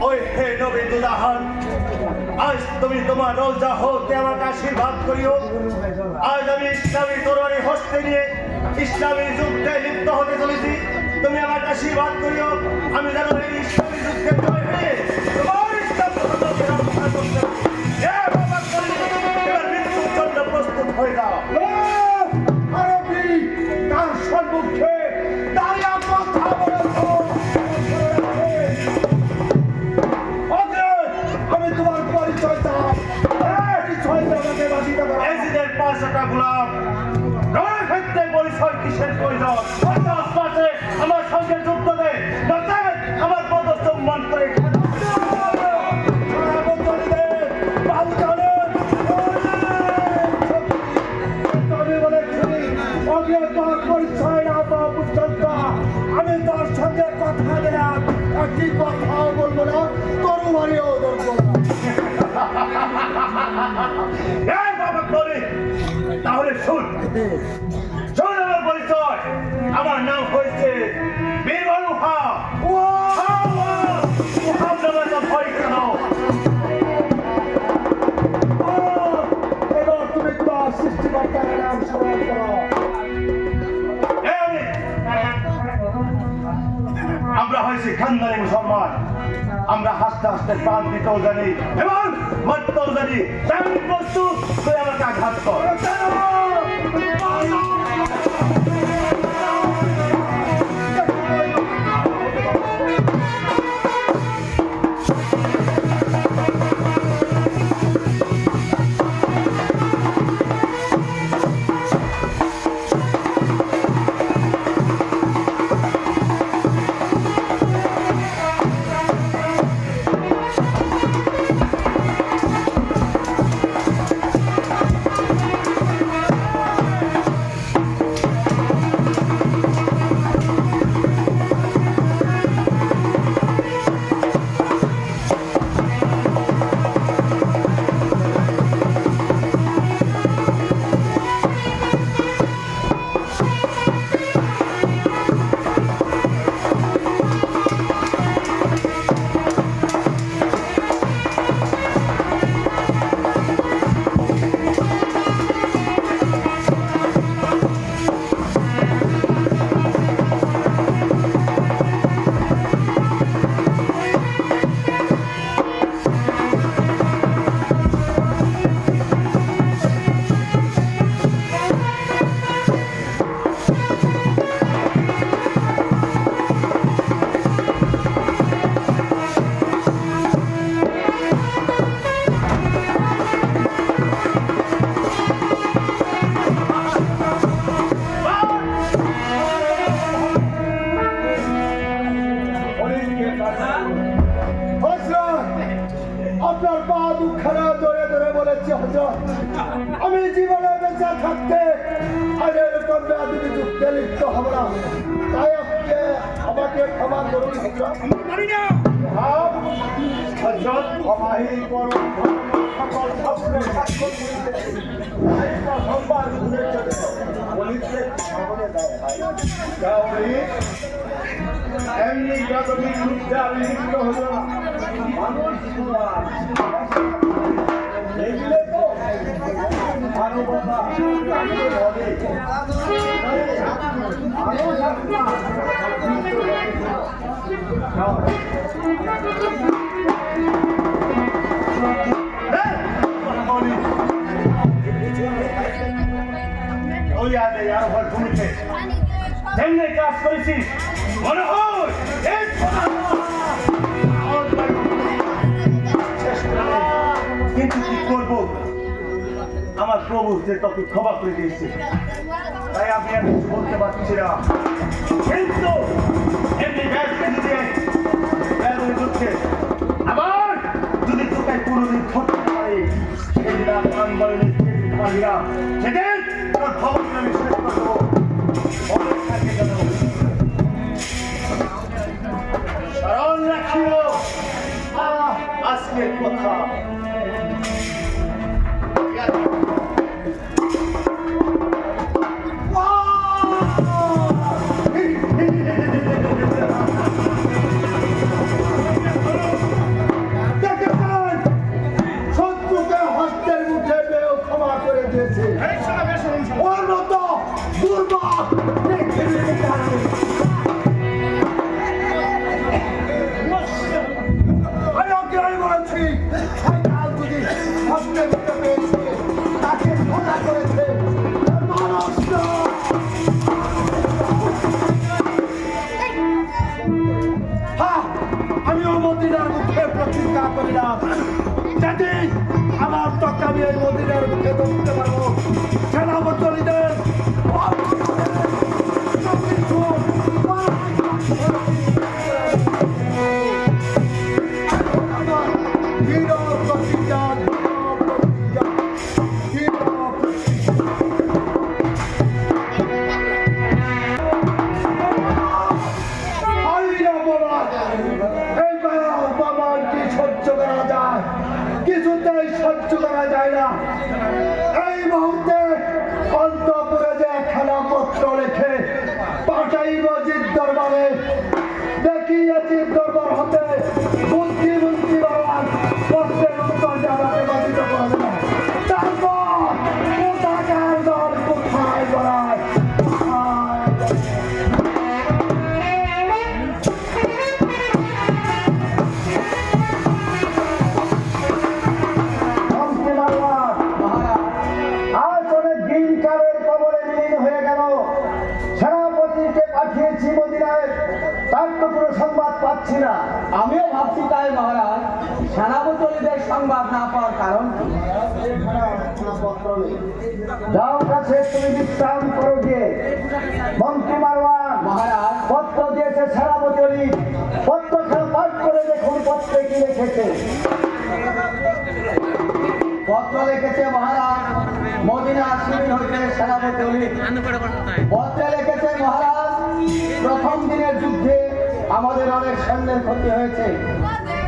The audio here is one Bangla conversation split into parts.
ওই হে নবী দুজাহান, আজ তুমি তোমার রোজা হতে আমাকে আশীর্বাদ করিও। আজ আমি ইসলামী তরবারি হস্তে নিয়ে ইসলামী যুদ্ধে লিপ্ত হতে চলেছি। তুমি আমাকে আশীর্বাদ করিও, আমি যেন এই ইসলামী যুদ্ধে জয় হয়ে তোমার ইসলাম ধর্মকে রক্ষা করতে পারি। হে বাবা কলি, এবার মৃত্যুর জন্য প্রস্তুত হয়ে যাও। আরবি তার সম্মুখে দাঁড়িয়ে কথা বলেছো। আমি তোমার পরিচয় দাও, পরিচয় দেওয়াকে বাঁচিতে পারো। এজিদের 500টা গোলাম নয় ক্ষেত্রে পরিচয় কিসের প্রয়োজন? মাসে আমার সঙ্গে যুদ্ধ দে, নচেৎ আমার পদ সম্মান করে পরিচয় না পাওয়া পর্যন্ত আমি তোর সঙ্গে কথা দিলাম, একটি কথাও বলবো না, তরবারিও ধরবো না। তাহলে শুন শুন আমার পরিচয়। আমার নাম হয়েছে বীরবল উহা। ভয় কেন? এবার তুমি তোমার সৃষ্টিকর্তার নাম স্মরণ করো। আমরা হয়েছি খানদানি মুসলমান। আমরা হাসতে হাসতে প্রাণ দিতেও জানি এবং মরতেও জানি। তাই প্রস্তুত, তুই আমাকে আঘাত কর। আপনার পা দুঃখানা ধরে ধরে বলেছি হযরত, আমি জীবনে বেঁচে থাকতে আর এরকম বেয়াদবি যুদ্ধে লিপ্ত হব না। তাই আজকে আমাকে ক্ষমা করুন হযরত। হযরত ক্ষমাই করুন, সকল স্বপ্নের সাক্ষ্য দিতে প্রথমবার ঘুরে চলে বলিতে সামনে দাও। এমনি বেয়াদবি যুদ্ধে আমি লিপ্ত হব না। মানুষ দেখলে তো মানবতা বলে কাজ করেছিস মনে হয় কিন্তু কি করবো, আমার প্রভু যে তোকে ক্ষমা করে দিয়েছে, তাই আমি আর কিছু বলতে পারছি না। কিন্তু এমনি যুদ্ধে আবার যদি তোকে কোনোদিন ধরতে পারি, সেদিন আর বলেনি সেদিন তোর খবরটা আমি শেষ করে দেবো। স্মরণ রাখিও আজকের কথা। শয়তান যদি হস্তে বুঝতে পেয়েছে তাকে খোঁজা করেছে মানুষ নয়। হ্যাঁ, আমিও মদিনার মুখে প্রতিজ্ঞা করিলাম যেদিন আমার টকা আমি এই মদিনার মুখে ধরতে পারবো সেনাবদলীদের কিছুতেই সহ্য করা যায় না। এই মুহূর্তে অন্তপুরে যে খেলা পত্র লেখে পাঠাইব জিদ দরবারে, দেখি জিদ দরবার হতে বুদ্ধিমন্ত্রী বাবার পত্রের উত্তর জানাতে বাধিত করবে না। তারপর কোথাকার দল কোথায় গড়ায় পাচ্ছি না। আমিও ভাবছি তাই মহারাজ, সেনাপতিদের সংবাদ না পাওয়ার কারণ কি? যাও কাছে তুমি বিশ্রাম করো গিয়ে। মন্ত্রী মারওয়ান মহারাজ পত্র দিয়েছে সেনাপতি, পত্রখানা পাঠ করে দেখুন পত্রে কি লিখেছে। পত্র লিখেছে মহারাজ মদিনা শিবির হইতে সেনাপতি। পত্রে লিখেছে মহারাজ প্রথম দিনের যুদ্ধে আমাদের অনেক সৈন্যের ক্ষতি হয়েছে,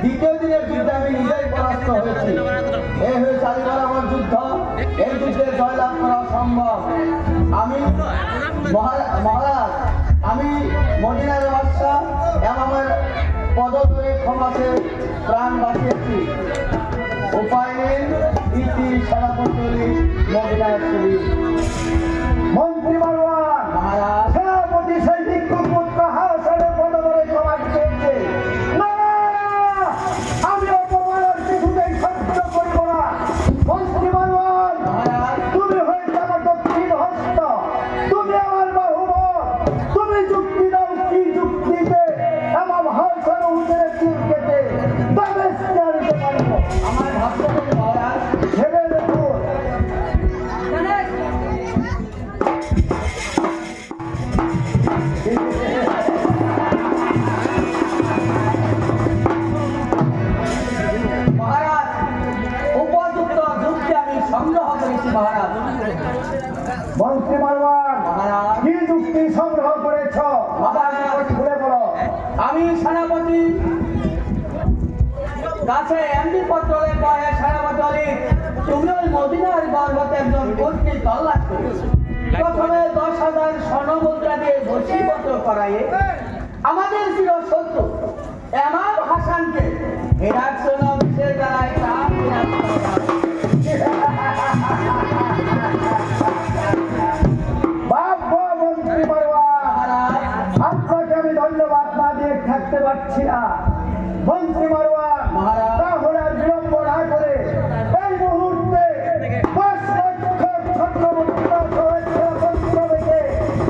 দ্বিতীয় দিনের যুদ্ধে আমি নিজেই পরাস্ত হয়েছি। এই হয়েছে আলিবার আমার যুদ্ধ, এই যুদ্ধে জয়লাভ করা সম্ভব। আমি মহারাজ আমি মদিনার বাদশাহ এবং আমার পদধরে ক্ষমাতে প্রাণ বাঁচিয়েছি। উপায় নেই, ইতি সেনাপতি মদিনার শিবির। মন্ত্রী মারওয়ান মহারাজ সেনাপতি সেই ভিক্ষুক পুত্র হাসানের পদধরে ক্ষমা চেয়েছে। না, আমি অপমানের কিছুতেই সহ্য করিব না। মন্ত্রী মারওয়ান মহারাজ তুমি হইতে আমার দক্ষিণ হস্ত, তুমি আমার বাহুবল, তুমি যুক্তি দাও কি যুক্তিতে আমার হাসান উঠে চির কেটে দামেস্কে আনিতে পারিব। আমার ভাবতে হবে মহারাজ ভেবে দেখুন। মহারাজ উপযুক্ত যুক্তি আমি সংগ্রহ করেছি মহারাজ। মন্ত্রী মারওয়ান মহারাজ কি যুক্তি সংগ্রহ করেছ মহারাজ খুলে বলো। আমি সেনাপতি কাছে এমনি পত্র লেখা সেনাপতি তুমি ওই মদিনার গর্ভতে একজন কর্মী তল্লাশ করেছো। প্রথমে 10,000 স্বর্ণমুদ্রা দিয়ে বশীভূত করাইয়ে আমাদের ছিল শত্রু এমাম হাসানকে হেরাত সোনাবিশের দ্বারায় প্রাণ বিনাশ করা হয়। বাবা মন্ত্রী মারওয়ান মহারাজ আপনাকে আমি ধন্যবাদ না দিয়ে থাকতে পারছি না। মন্ত্রী মারওয়ান মহারাজ তাহলে আর বিলম্ব না করে এই মুহূর্তে 5 লক্ষ ছত্রপতিরা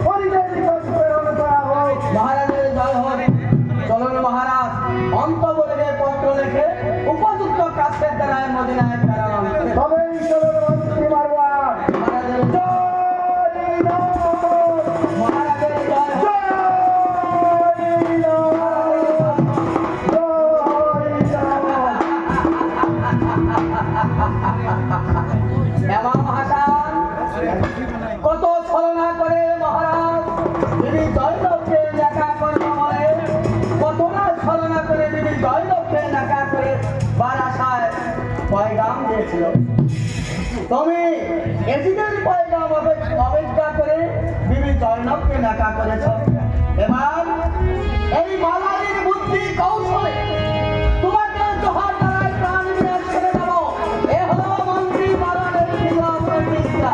পরিবেশ প্রেরণ করা হোক। মহারাজের জয় হোক। চলুন মহারাজ অন্তবলীদের পত্র লিখে উপযুক্ত কাছের দ্বারায় মদিনায় প্রেরণ করে। তবেই চলুন মন্ত্রী মারওয়ান। মহারাজের জয় রাম, মহারাজের জয় হোক। জয় রাম, এমাম হাসান কত ছলনা করে মহারাজ তিনি জয়লভকে দেখা করতে হয়, কত না ছলনা করে তিনি জয়লভকে দেখা করে বারাসায় পয়গাম দিয়েছিল। তুমি এজিদের পয়গাম অপেক্ষা করে বিবি জয়নবকে দেখা করেছ। এবার এই মালালির বুদ্ধি কৌশলে তোমাকে জোহার দ্বারায় প্রাণ বিনাশ করে দেব। এ হলো মন্ত্রী মালালের প্রতিজ্ঞা।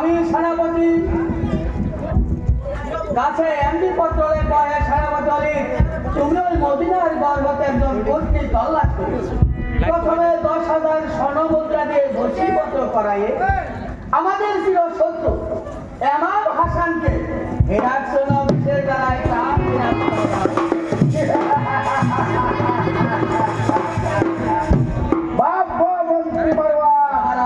আমি সেনাপতি কাছে এমপি পত্র লেখা হয় সেনাপতি অলি তুমি ওই মদিনার গর্ভতে একজন কর্তৃ তল্লাশ করেছো প্রথমে 10,000 স্বর্ণ মুদ্রা দিয়ে বশীভূত করাইয়ে আমাদের ছিল শত্রু এমাম হাসানকে হেরাকশন অফিসের দ্বারাই তার বাবা মন্ত্রী মারওয়ান,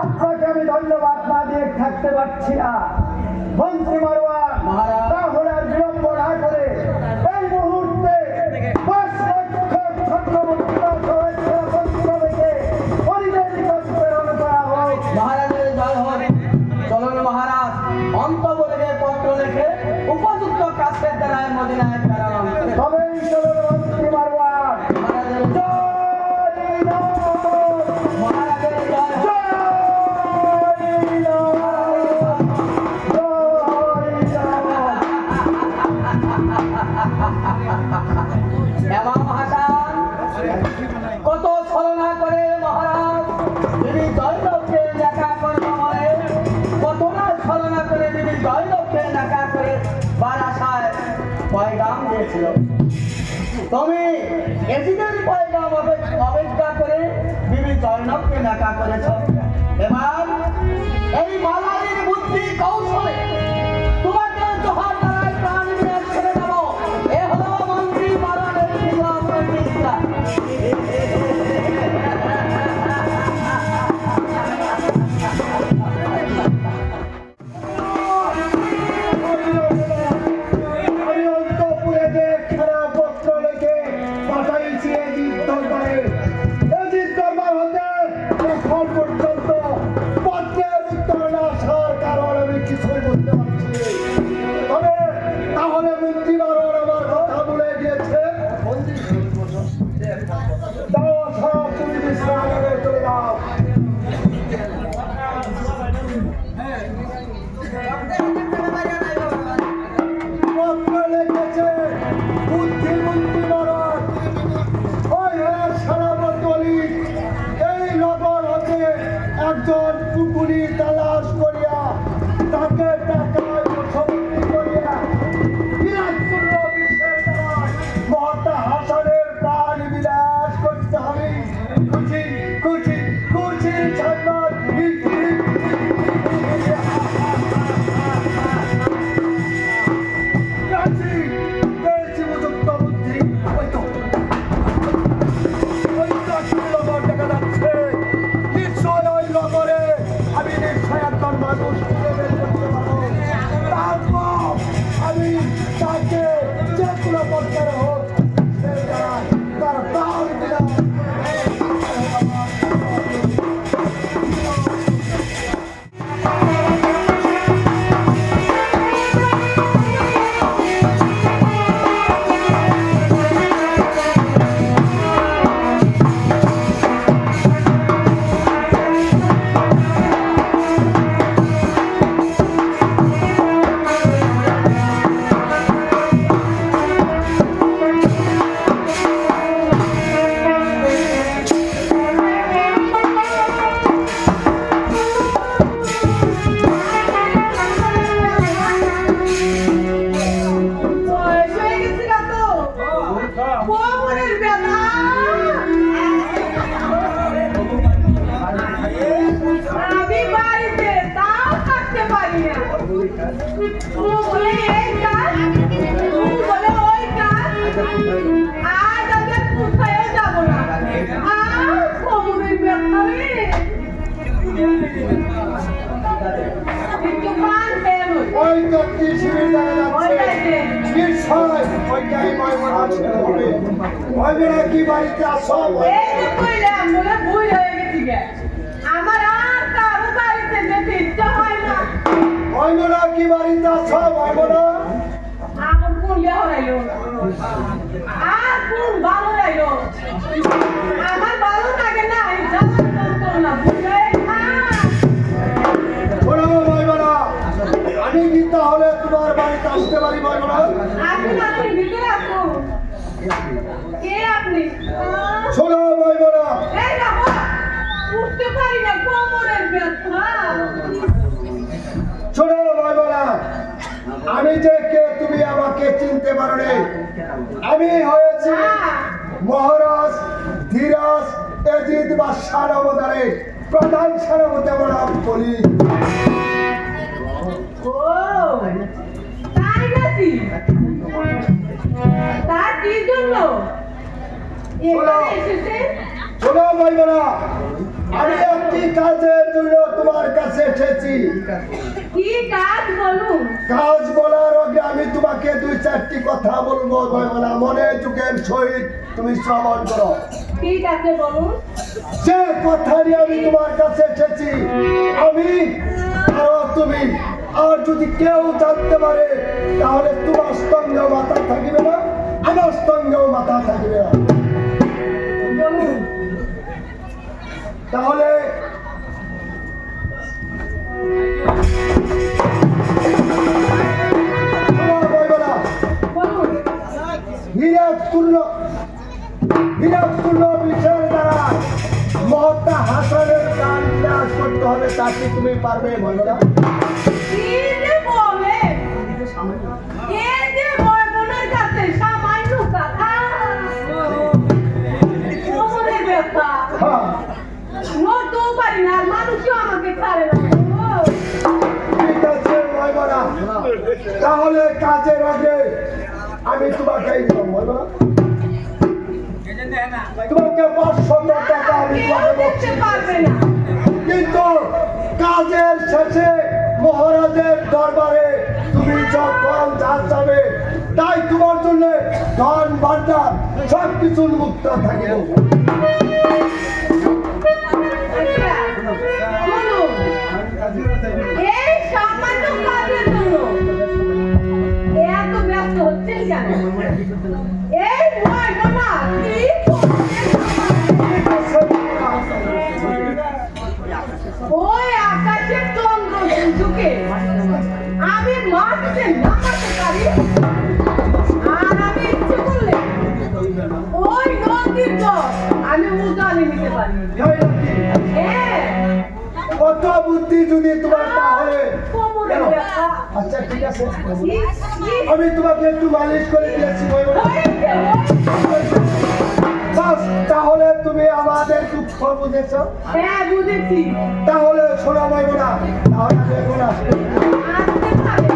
আপনাকে আমি ধন্যবাদ না দিয়ে থাকতে পারছি না। মন্ত্রী মারওয়ান, মহারাজ। তাহলে আর বিলম্ব না করে এই মুহূর্তে 5 লক্ষ ছত্রমুদ্রা সহায়তা মন্ত্রীকে পরিবেশ করতে প্রেরণ করা হোক। মহারাজের জয় হোক। চলুন মহারাজ অন্তবর্গে পত্র লিখে উপযুক্ত কাছের দ্বারায় মদিনায় প্রেরণ করে তবেই চলুন মন্ত্রী মারওয়ান। মহারাজের জয় রাম, মহারাজের জয় হোক। জয় রাম, জয় রাম। এমাম হাসান কত ছলনা করে মহারাজ তিনি জয়লভকে দেখা করবে বলে কত না ছলনা করে তিনি জয়লভকে দেখা করে বারাসায় পয়গাম দিয়েছিল তুমি এজিদের পয়গাম অবজ্ঞা করে বিবি জয়নবকে দেখা করেছ এবার এই মালারির বুদ্ধি কৌশলে তোমাকে জোহার দ্বারায় প্রাণ বিনাশ করে দেব এ হলো মন্ত্রী মালারের প্রতিজ্ঞা আমি অন্তপুরে যে খারাপ পত্র লিখে পাঠাইছি এজিদ দরবারে। এজিদ দরবার হতে এখন পর্যন্ত পত্রের উত্তর না আসার কারণ আমি কিছুই বুঝতে পারছি না। তবে তাহলে মন্ত্রী মারওয়ান আমার কথা বলে দিয়েছে। যাও সব তুমি বিশ্রামে চলে যাও। পত্র লিখেছে বুদ্ধিমন্তী মারওয়ান। ওই সেনাপতি অলি এই নগর হতে একজন কুকুরি তালাশ করিয়া তাকে টাকায় বশবর্তী করিয়া হিরাকচন্দ্র বিশ্বের দ্বারায় মহাত্মা হাসানের প্রাণ বিলাস করতে হবে। খুশি খুশি খুশির ছাড়বার পেয়েছি উপযুক্ত বুদ্ধি। ওই তো ওই তো আসল নগর দেখা যাচ্ছে। নিশ্চয় ওই নগরে আমি নিশ্চয় একজন মানুষ খুঁজে বের করতে পারবো। তারপর আমি তাকে যে কোনো পর্যায়ে হোক সে দ্বারা তার প্রাণ দিলাম। আমি বাড়িতে তাও থাকতে পারি না ও বলে এই কাজ ও বলে ওই কাজ আজ আমি আর কোথাও যাব না আর কোমরের ব্যথা রে একটু পান খেয়ে নই ওই তো শিবির দেখা যাচ্ছে। ওইটাইতে নিশ্চয় ওইটাই মাইমনা ছেড়ে হবে। ওই বেলা কি বাড়িতে আসো? এই যে কইলাম বলে ভুল হয়ে গেছি গে আমার আর কারো বাড়িতে যেতে ইচ্ছা হয় না ওই বেলা কি বাড়িতে আসো মাইমনা? আমার কোন বিয়া হইলো আর কোন ভালো লাগলো আমার ভালো লাগে না এই জানা না বুঝলে না শোনো মাইমনা, আমি কি তাহলে তোমার বাড়িতে আসতে পারি মাইমনা? আপনি আপনি ভিতরে আসুন কে আপনি শোনো মাইমনা, এই দেখো উঠতে পারি না কোমরের ব্যথা আমি যে কে তুমি আমাকে চিনতে পারো নি। আমি হয়েছি মহারাজ ধীরাজ এজিদ বা সারাবতারে প্রধান সেনাপতি আমার নাম বলি। ও তাই নাকি? তার কি জন্য এখানে এসেছে? শোনো ভাইবোনা, আমি একটি কাজের জন্য তোমার কাছে এসেছি। কি কাজ বলুন? কাজ বলার আগে আমি তোমাকে 2-4টি কথা বলবো ভাইবোনা, মনে যুগের সহিত তুমি শ্রবণ করো। ঠিক আছে বলুন। যে কথা নিয়ে আমি তোমার কাছে এসেছি, আমি আর তুমি, আর যদি কেউ জানতে পারে তাহলে তোমার স্তঙ্গেও মাথা থাকিবে না, আমার স্তঙ্গেও মাথা থাকিবে না। বলুন। তাহলে শোনো ভাইবোনা, বলুন। বিরাটপূর্ণ বিষয়ের দ্বারা মহাত্মা হাসানের প্রাণ বিনাশ করতে হবে, তা কি তুমি পারবে ভাইবোনা? কি যে বলে? এই যে বয়বনের কাছে সামান্য কথা। কোমরের ব্যথা। হ্যাঁ, নড়তেও পারি না, আর মানুষও আমাকে ছাড়ে না। ও, ঠিক আছে ভাইবোনা, তাহলে কাজের আগে আমি তোমাকে এই দিলাম ভাইবোনা, তোমাকে 500 টাকা আমি কেউ তোমাকে দেখতে বলছি। পারবে না। কিন্তু কাজের শেষে মহারাজের দরবারে তুমি যখন যা যাবে তাই তোমার জন্য ধন ভান্ডার সব কিছু মুক্ত থাকিবে। বলুন, এই সামান্য কাজের জন্য এত ব্যস্ত হচ্ছেন কেন? এই বয়বনা কি ওই আকাশের চন্দ্র সূর্যকে আমি মাটিতে নামাতে পারি, আর আমি ইচ্ছে করলে ওই নদীর জল আমি উজানে নিতে পারি। হ্যাঁ, কত বুদ্ধি যদি তোমার তাহলে কোমরের ব্যথা। আচ্ছা ঠিক আছে, ইস, ইস, আমি তোমাকে একটু মালিশ করে দিয়েছি ভাইবোনা। হয়েছে, হয়েছে। বাস, তাহলে তুমি আমাদের দুঃখ বুঝেছ। হ্যাঁ, বুঝেছি। তাহলে শোনা ভাইবোনা, তাহলে আমি এখন আসি। আসতে পারে।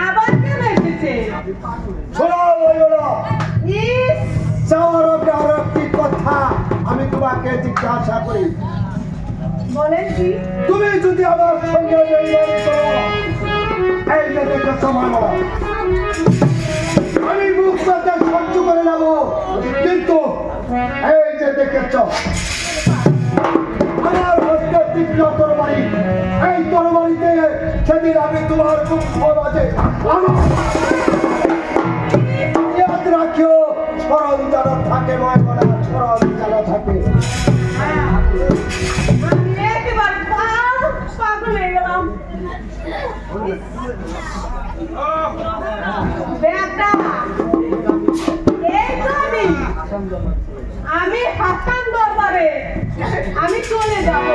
আবার কেন এসেছে? শোনা ভাইবোনা, ইস, যাওয়ার আগে আরো একটি কথা আমি তোমাকে জিজ্ঞাসা করি। বলেন কি? তুমি যদি আমার সঙ্গে বেইমানি করো, এই যে দেখেছ ভাইবোনা, আমি মুখ পেতে সহ্য করে নেব, কিন্তু এই যে দেখেছ আমার হস্তে তীক্ষ্ণ তরবারি, এই তরবারিতে সেদিন আমি তোমার মুখ মাঝে ইয়াদ রাখিও, স্মরণ যেন থাকে ভাইবোনা, স্মরণ যেন থাকে। আমি একেবারে পাগল হয়ে গেলাম। বেটা, এই তো আমি হাসান দরবারে আমি চলে যাব।